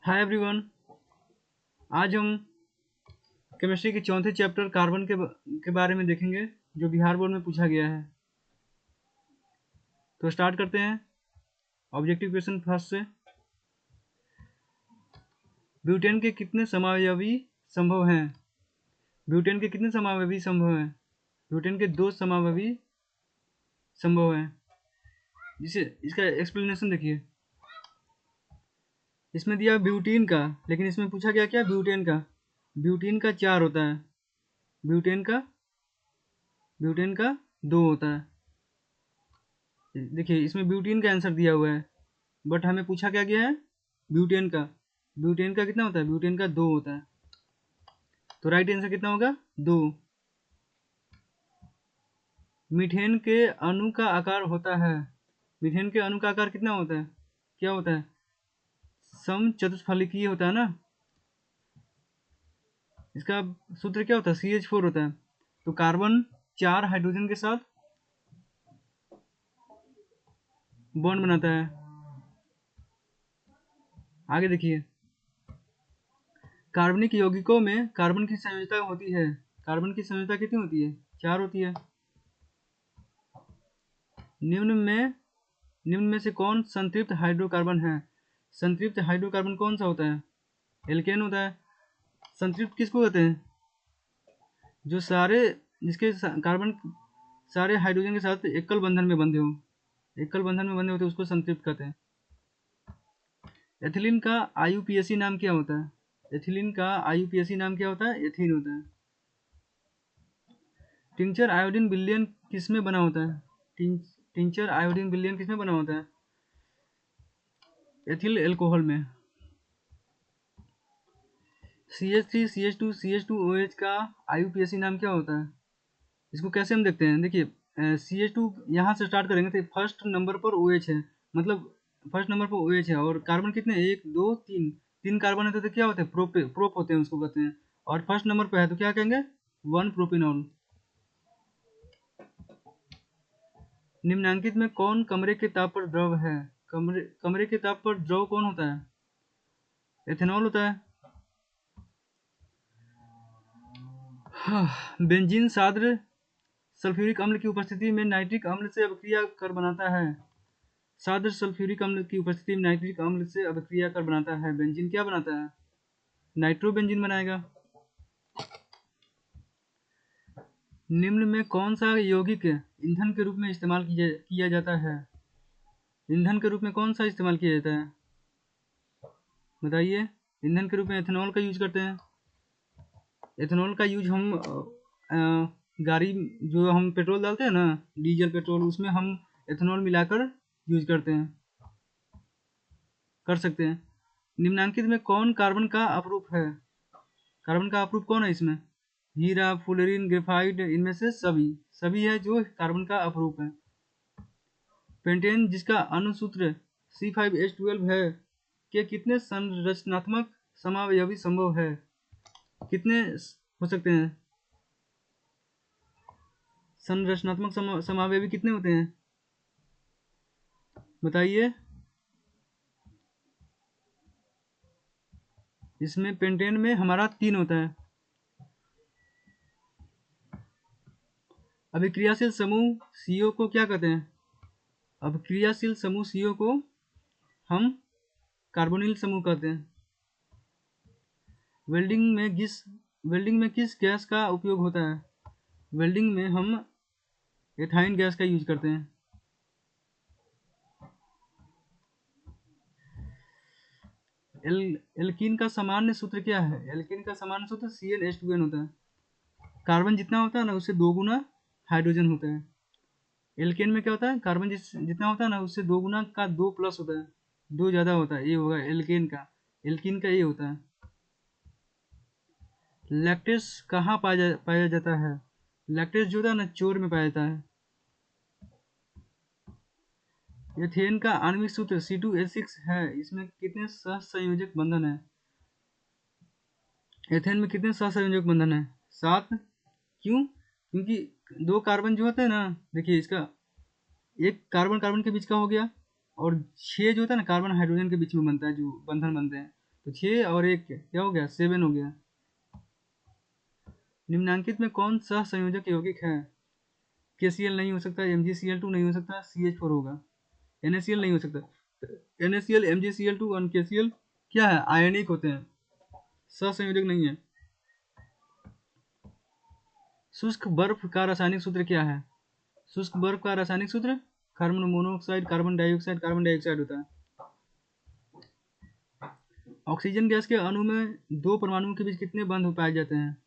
Hi everyone. आज हम chemistry के चौथे चैप्टर कार्बन के बारे में देखेंगे जो बिहार बोर्ड में पूछा गया है। तो स्टार्ट करते हैं। ऑब्जेक्टिव क्वेश्चन फर्स्ट से। ब्यूटेन के कितने समावयवी संभव हैं? ब्यूटेन के कितने समावयवी संभव हैं? ब्यूटेन के 2 समावयवी संभव हैं। जिसे इसका एक्सप्लेनेशन देखिए। इसमें दिया ब्यूटीन का, लेकिन इसमें पूछा गया क्या? ब्यूटेन का। ब्यूटीन का 4 होता है, ब्यूटेन का 2 होता है। देखिए इसमें ब्यूटीन का आंसर दिया हुआ है, बट हमें पूछा क्या गया है? ब्यूटेन का। ब्यूटेन का कितना होता है? ब्यूटेन का 2 होता है। तो राइट आंसर कितना होगा? 2। मीथेन के अणु का आकार होता है। मीथेन के अणु का आकार कितना होता है? क्या होता है? समचतुष्फलकीय होता है ना। इसका सूत्र क्या होता है? CH4 होता है। तो कार्बन 4 हाइड्रोजन के साथ बॉन्ड बनाता है। आगे देखिए, कार्बनिक यौगिकों में कार्बन की संयोजकता होती है। कार्बन की संयोजकता कितनी होती है? 4 होती है। निम्न में से कौन संतृप्त हाइड्रोकार्बन है? संतृप्त हाइड्रोकार्बन कौन सा होता है? एल्केन होता है। संतृप्त किसको कहते हैं? जो जिसके कार्बन सारे हाइड्रोजन के साथ एकल बंधन में बंधे हो। एकल बंधन में बंधे होते उसको संतृप्त कहते हैं। एथिलीन का IUPAC नाम क्या होता है? एथिलीन का IUPAC नाम क्या होता है? एथीन होता है। टिंचर आयोडीन विलयन किसमें बना होता है? टिंचर आयोडीन विलयन किसमें बना होता है? एथिल एल्कोहल में। CH3 CH2 CH2OH का IUPAC नाम क्या होता है? इसको कैसे हम देखते हैं? देखिए CH2 यहाँ से स्टार्ट करेंगे तो फर्स्ट नंबर पर OH है, मतलब फर्स्ट नंबर पर OH है। और कार्बन कितने? 1 2 3 3 कार्बन है तो क्या होते हैं? प्रोप होते हैं, उसको कहते हैं। और फर्स्ट नंबर पर है तो क्या कहेंगे? 1 प्रोपिनॉल। निम्नांकित में कौन कमरे के ताप पर द्रव है? कमरे के ताप पर द्रव कौन होता है? एथेनॉल होता है। बेंजीन साद्र सल्फ्यूरिक अम्ल की उपस्थिति में नाइट्रिक अम्ल से अभिक्रिया कर बनाता है। साद्र सल्फ्यूरिक अम्ल की उपस्थिति में नाइट्रिक अम्ल से अभिक्रिया कर बनाता है। बेंजीन क्या बनाता है? नाइट्रोबेंजीन बनाएगा। निम्न में कौन सा यौगिक ईंधन के रूप में इस्तेमाल किया जाता है? ईंधन के रूप में कौन सा इस्तेमाल किया जाता है? बताइए। ईंधन के रूप में एथेनॉल का यूज करते हैं। एथेनॉल का यूज हम गाड़ी जो हम पेट्रोल डालते हैं ना, डीजल पेट्रोल, उसमें हम एथेनॉल मिलाकर यूज करते हैं, कर सकते हैं। निम्नांकित में कौन कार्बन का अपरूप है? कार्बन का अपरूप कौन है इसमें? हीरा, फ्लोरीन, ग्रेफाइट, इनमें से सभी है जो कार्बन का अपरूप है। पेंटेन जिसका अणुसूत्र C5H12 है के कितने संरचनात्मक समावयवी संभव है? कितने हो सकते हैं? संरचनात्मक समावयवी कितने होते हैं? बताइए। इसमें पेंटेन में हमारा 3 होता है। अभिक्रियाशील समूह CO को क्या कहते हैं? अभिक्रियाशील समूह CO को हम कार्बोनिल समूह कहते हैं। वेल्डिंग में किस गैस का उपयोग होता है? वेल्डिंग में हम एथाइन गैस का यूज करते हैं। एल्कीन का सामान्य सूत्र क्या है? एल्कीन का सामान्य सूत्र CnH2n होता है। कार्बन जितना होता है ना उससे 2 गुना हाइड्रोजन होता है। एल्केन में क्या होता है? कार्बन जितना होता है ना उससे 2 गुना का 2 प्लस होता है, 2 ज्यादा होता है। ये होगा एल्केन का। एल्कीन का ये होता है। लैक्टेस कहाँ पाया जाता है? लैक्टेस जो होता है ना चोर में पाया जाता है। एथेन का आणविक सूत्र C2H6 है। इसमें कितने सहसंयोजक बंधन है? एथेन में कितने सहसंयोजक बंधन है? 7। क्यों? क्योंकि 2 कार्बन जो होते हैं ना, देखिए इसका एक कार्बन कार्बन के बीच का हो गया, और 6 जो होता है ना कार्बन हाइड्रोजन के बीच में बनता है, जो बंधन बनते हैं। तो 6 और 1 क्या हो गया, 7 हो गया। निम्नांकित में कौन सा संयोजक यौगिक है? KCl नहीं हो सकता, MgCl2 नहीं हो सकता, CH4 होगा। NaCl नहीं हो सकता। NaCl, MgCl2 और KCl क्या है, आयनिक होते हैं, सहसंयोजक नहीं है। शुष्क बर्फ का रासायनिक सूत्र क्या है? शुष्क बर्फ का रासायनिक सूत्र कार्बन मोनोऑक्साइड, कार्बन डाइऑक्साइड होता है। ऑक्सीजन गैस के अणु में 2 परमाणुओं के बीच कितने बंध पाए जाते हैं?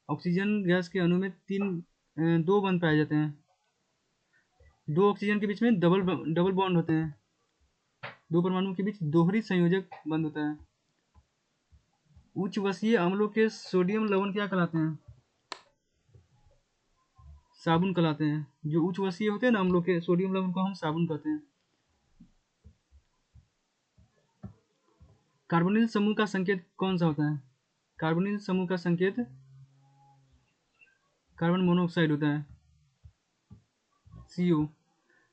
ऑक्सीजन गैस के अणु में 2 बंध पाए जाते हैं। 2 ऑक्सीजन के बीच में डबल बॉन्ड होते हैं। 2 परमाणुओं के बीच दोहरी संयोजक बंध होता है। उच्च वसीय अम्लों के सोडियम लवण क्या कहलाते हैं? साबुन कहलाते हैं। जो उच्च वसीय होते हैं ना अम्लों के सोडियम लवण को हम साबुन कहते हैं। कार्बोनिल समूह का संकेत कौन सा होता है? कार्बोनिल समूह का संकेत कार्बन मोनोऑक्साइड होता है, CO।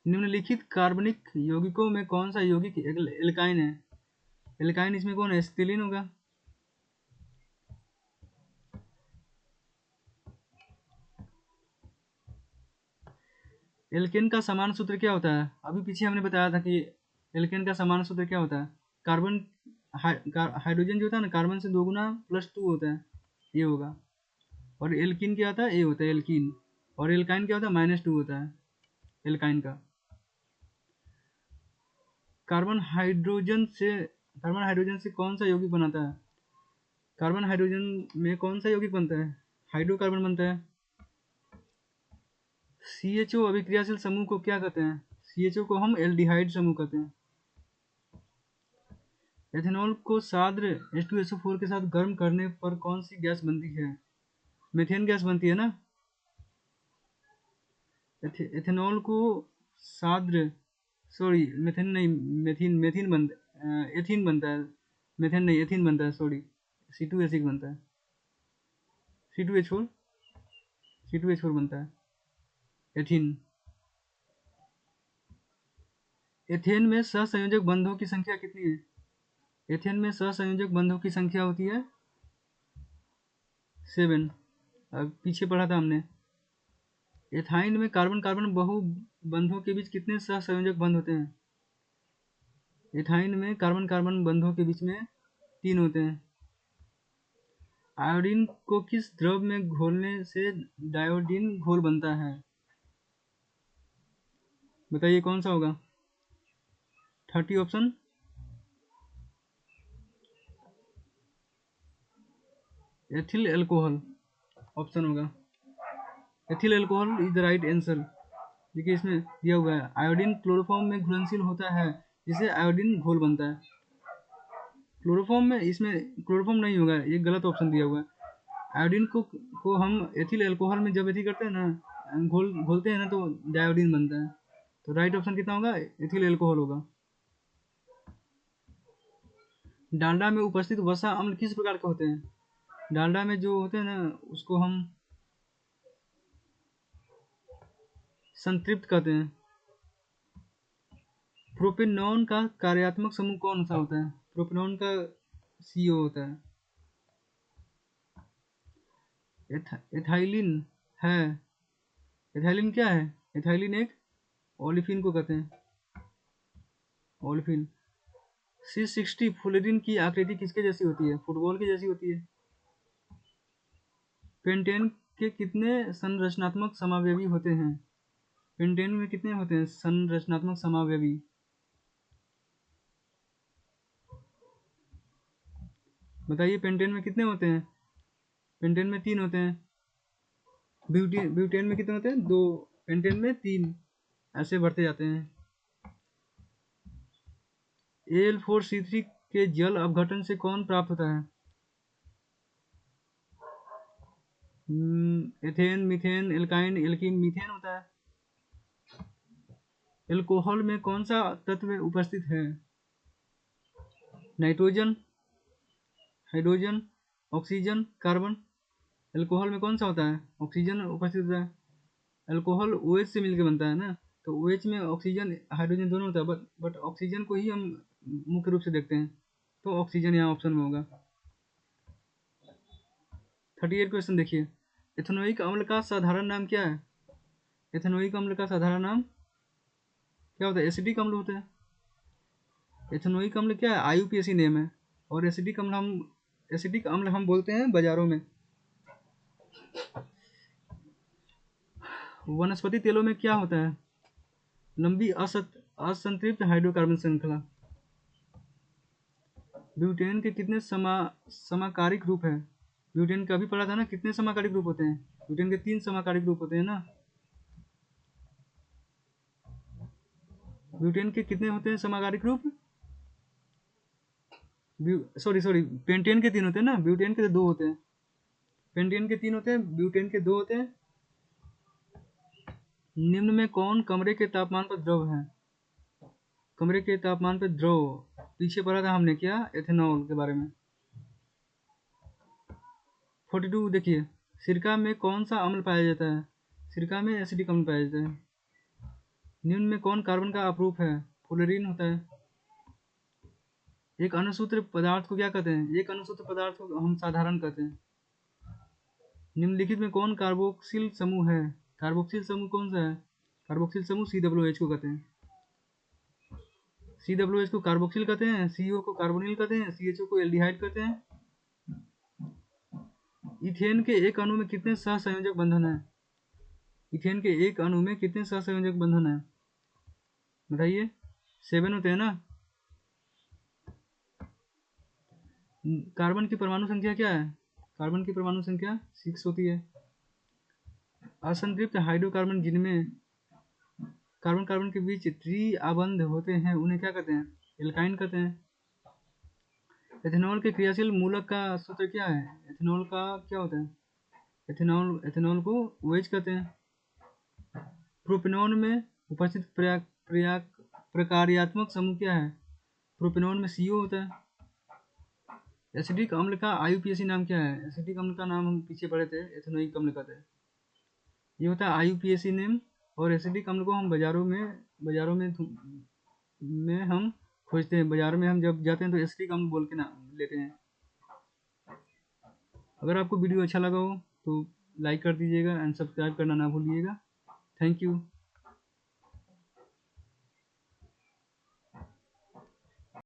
निम्नलिखित कार्बनिक यौगिकों में कौन सा यौगिक एल्काइन है? एल्काइन इसमें कौन है, एसिटिलीन होगा। एल्केन का समान सूत्र क्या होता है? अभी पीछे हमने बताया था कि एल्केन का समान सूत्र क्या होता है। कार्बन हाइड्रोजन जो होता है ना, कार्बन से 2 गुना +2 होता है, ये होगा। और एल्कीन क्या होता है, ये होता है एल्कीन। और एल्काइन क्या होता है, -2 होता है एल्काइन का। कार्बन हाइड्रोजन से कौन सा यौगिक बनाता है? कार्बन हाइड्रोजन में कौन सा यौगिक बनता है? हाइड्रोकार्बन बनता है। CHO अभिक्रियाशील समूह को क्या कहते हैं? CHO को हम एल्डिहाइड समूह कहते हैं। एथेनॉल को साद्र H2SO4 के साथ गर्म करने पर कौन सी गैस बनती है? मेथेन गैस बनती है ना। एथेनॉल को साद्र, सॉरी मेथेन नहीं, एथीन बनता है। मेथेन नहीं, एथीन बनता है, सॉरी। C2H6 बनता है, C2H4 C2H4 बनता है, एथीन। एथेन में सहसंयोजक बंधों की संख्या कितनी है? एथेन में सहसंयोजक बंधों की संख्या होती है 7। अब पीछे पढ़ा था हमने। एथाइन में कार्बन कार्बन बहु बंधों के बीच कितने सहसंयोजक बंध होते हैं? एथाइन में कार्बन कार्बन बंधों के बीच में 3 होते हैं। आयोडीन को किस द्रव में घोलने से डायोडीन घोल बनता है? बताइए कौन सा होगा? 30 ऑप्शन। एथिल एल्कोहल ऑप्शन होगा। Ethyl alcohol is the right answer. देखिए इसमें दिया हुआ है, आयोडीन क्लोरोफॉर्म में घुलनशील होता है जिससे आयोडीन घोल बनता है। क्लोरोफॉर्म में, इसमें क्लोरोफॉर्म नहीं होगा, ये गलत ऑप्शन दिया हुआ है। आयोडीन को हम एथिल एल्कोहल में जब एथी करते हैं ना, घोलते हैं ना, तो डायोडीन बनता है। तो राइट ऑप्शन कितना होगा, एथिल एल्कोहल होगा। डालडा में उपस्थित वसा अम्ल किस प्रकार के होते हैं? डालडा में जो होते हैं ना, उसको हम संतृप्त कहते हैं। प्रोपेनॉन का कार्यात्मक समूह कौन सा होता है? प्रोपेनॉन का CO होता है। एथाइलिन है। एथाइलिन क्या है? एथाइलिन एक ओलिफिन को कहते हैं, ओलिफिन। C60 फ्लोरीन की आकृति किसके जैसी होती है? फुटबॉल की जैसी होती है। पेंटेन के कितने संरचनात्मक समावयवी होते हैं? पेंटेन में कितने होते हैं संरचनात्मक समावयवी? बताइए पेंटेन में कितने होते हैं? पेंटेन में 3 होते हैं। ब्यूटेन में कितने होते हैं? 2। पेंटेन में 3। ऐसे बढ़ते जाते हैं। Al4C3 के जल अपघटन से कौन प्राप्त होता है? Ethane, methane, alkyne, alkene, methane होता है। एल्कोहल में कौन सा तत्व उपस्थित है? Nitrogen, hydrogen, oxygen, carbon. Alcohol में कौन सा होता है? ऑक्सीजन उपस्थित होता है। एल्कोहल OH से मिलकर बनता है ना, तो OH में ऑक्सीजन हाइड्रोजन दोनों होता है, बट ऑक्सीजन को ही हम मुख्य रूप से देखते हैं। तो ऑक्सीजन यहाँ ऑप्शन में होगा। 38 क्वेश्चन देखिए, एथेनोइक अम्ल का साधारण नाम क्या है? एथेनोइक अम्ल का साधारण नाम क्या होता है? एसिडिक अम्ल होता है। एथेनोइक अम्ल क्या है? IUPAC नेम है। और एसिडिक अम्ल हम बोलते हैं बाजारों में। वनस्पति तेलों में क्या होता है? लंबी असंतृप्त हाइड्रोकार्बन श्रृंखला। ब्यूटेन के कितने समाकारिक रूप है? ब्यूटेन का भी पढ़ा था ना, कितने समाकारिक रूप होते हैं? ब्यूटेन के 3 समाकारिक रूप होते हैं ना। ब्यूटेन के कितने होते हैं समाकारिक रूप? सॉरी, पेंटेन के 3 होते हैं ना, ब्यूटेन के 2 होते हैं। पेंटेन के 3 होते हैं, ब्यूटेन के 2 होते हैं। निम्न में कौन कमरे के तापमान पर द्रव है? कमरे के तापमान पर द्रव, पीछे पढ़ा था हमने क्या, एथेनॉल के बारे में। 42 देखिए, सिरका में कौन सा अम्ल पाया जाता है? सिरका में एसिडिक अम्ल पाया जाता है। निम्न में कौन कार्बन का अपरूप है? फ्लोरीन होता है। एक अणुसूत्र पदार्थ को क्या कहते हैं? एक अणुसूत्र पदार्थ को हम साधारण कहते हैं। निम्नलिखित में कौन कार्बोक्सिल समूह है? कार्बोक्सिल समूह कौन सा है? कार्बोक्सिल समूह COOH को कहते हैं। COOH को कार्बोक्सिल कहते हैं, CO को कार्बोनिल कहते हैं, CHO को एल्डिहाइड कहते हैं। इथेन के एक अणु में कितने सहसंयोजक बंधन है? इथेन के एक अणु में कितने सहसंयोजक बंधन है? बताइए। 7 होते हैं ना। कार्बन की परमाणु संख्या क्या है? कार्बन की परमाणु संख्या 6 होती है। असंतृप्त हाइड्रोकार्बन जिनमें कार्बन कार्बन के बीच ट्री आबंध होते हैं उन्हें क्या कहते हैं? एल्काइन कहते हैं। एथेनॉल के क्रियाशील मूलक का सूत्र क्या है? एथेनॉल का क्या होता है? एथेनॉल को OH कहते हैं। प्रोपेनॉन में उपस्थित प्रकार्यात्मक समूह क्या है? प्रोपेनॉन में CO होता है। एसिडिक अम्ल का IUPAC नाम क्या है? एसिडिक अम्ल का नाम हम पीछे पढ़े थे, एथेनोइक अम्ल कहते हैं। ये होता है IUPAC नेम। और एसिडिक अम्ल को हम बाजारों में हम खोजते हैं। बाजार में हम जब जाते हैं तो एसिडिक अम्ल बोल के नाम लेते हैं। अगर आपको वीडियो अच्छा लगा हो तो लाइक कर दीजिएगा एंड सब्सक्राइब करना ना भूलिएगा। Thank you.